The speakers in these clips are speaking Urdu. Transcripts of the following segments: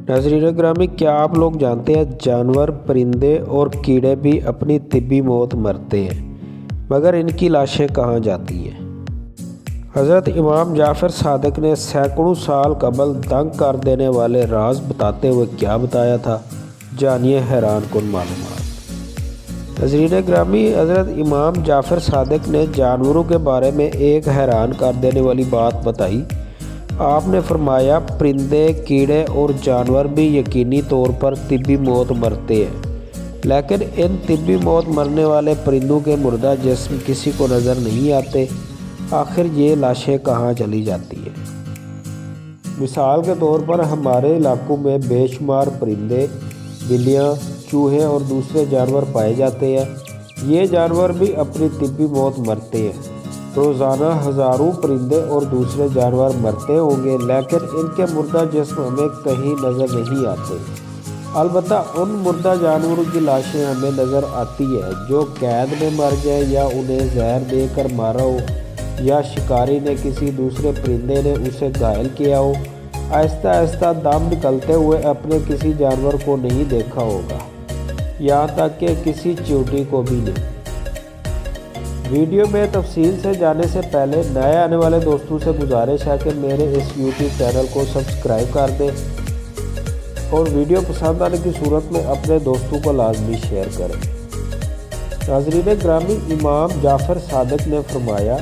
ناظرین گرامی، کیا آپ لوگ جانتے ہیں جانور، پرندے اور کیڑے بھی اپنی طبی موت مرتے ہیں، مگر ان کی لاشیں کہاں جاتی ہیں؟ حضرت امام جعفر صادق نے سینکڑوں سال قبل دنگ کر دینے والے راز بتاتے ہوئے کیا بتایا تھا؟ جانیے حیران کن معلومات۔ ناظرین گرامی، حضرت امام جعفر صادق نے جانوروں کے بارے میں ایک حیران کر دینے والی بات بتائی۔ آپ نے فرمایا، پرندے، کیڑے اور جانور بھی یقینی طور پر طبی موت مرتے ہیں، لیکن ان طبی موت مرنے والے پرندوں کے مردہ جسم کسی کو نظر نہیں آتے۔ آخر یہ لاشیں کہاں چلی جاتی ہیں؟ مثال کے طور پر ہمارے علاقوں میں بے شمار پرندے، بلیاں، چوہے اور دوسرے جانور پائے جاتے ہیں۔ یہ جانور بھی اپنی طبی موت مرتے ہیں۔ روزانہ ہزاروں پرندے اور دوسرے جانور مرتے ہوں گے، لیکن ان کے مردہ جسم ہمیں کہیں نظر نہیں آتے۔ البتہ ان مردہ جانوروں کی لاشیں ہمیں نظر آتی ہیں جو قید میں مر گئے، یا انہیں زہر دے کر مارا ہو، یا شکاری نے کسی دوسرے پرندے نے اسے گھائل کیا ہو۔ آہستہ آہستہ دم نکلتے ہوئے اپنے کسی جانور کو نہیں دیکھا ہوگا، یہاں تک کہ کسی چیونٹی کو بھی نہیں۔ ویڈیو میں تفصیل سے جانے سے پہلے نئے آنے والے دوستوں سے گزارش ہے کہ میرے اس یوٹیوب چینل کو سبسکرائب کر دیں اور ویڈیو پسند آنے کی صورت میں اپنے دوستوں کو لازمی شیئر کریں۔ ناظرین گرامی، امام جعفر صادق نے فرمایا،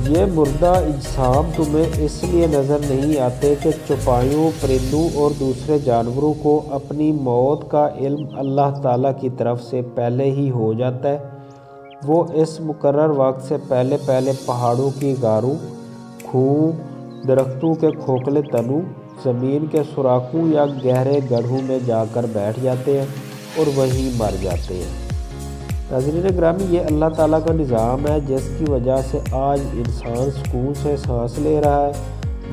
یہ مردہ اجسام تمہیں اس لیے نظر نہیں آتے کہ چوپایوں، پرندوں اور دوسرے جانوروں کو اپنی موت کا علم اللہ تعالیٰ کی طرف سے پہلے ہی ہو جاتا ہے۔ وہ اس مقرر وقت سے پہلے پہاڑوں کی غاروں، کھوؤں، درختوں کے کھوکھلے تنوں، زمین کے سوراخوں یا گہرے گڑھوں میں جا کر بیٹھ جاتے ہیں اور وہیں مر جاتے ہیں۔ ناظرین گرامی، یہ اللہ تعالیٰ کا نظام ہے جس کی وجہ سے آج انسان سکون سے سانس لے رہا ہے،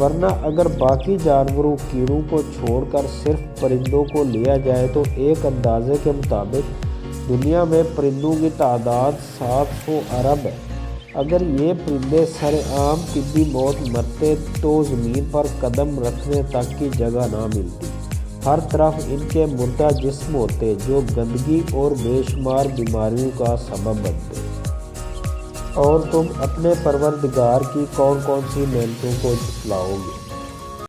ورنہ اگر باقی جانوروں، کیڑوں کو چھوڑ کر صرف پرندوں کو لیا جائے تو ایک اندازے کے مطابق دنیا میں پرندوں کی تعداد 700 ارب ہے۔ اگر یہ پرندے سرعام طبی موت مرتے تو زمین پر قدم رکھنے تک کی جگہ نہ ملتی۔ ہر طرف ان کے مردہ جسم ہوتے جو گندگی اور بے شمار بیماریوں کا سبب بنتے۔ اور تم اپنے پروردگار کی کون کون سی نعمتوں کو جھٹلاؤ گے؟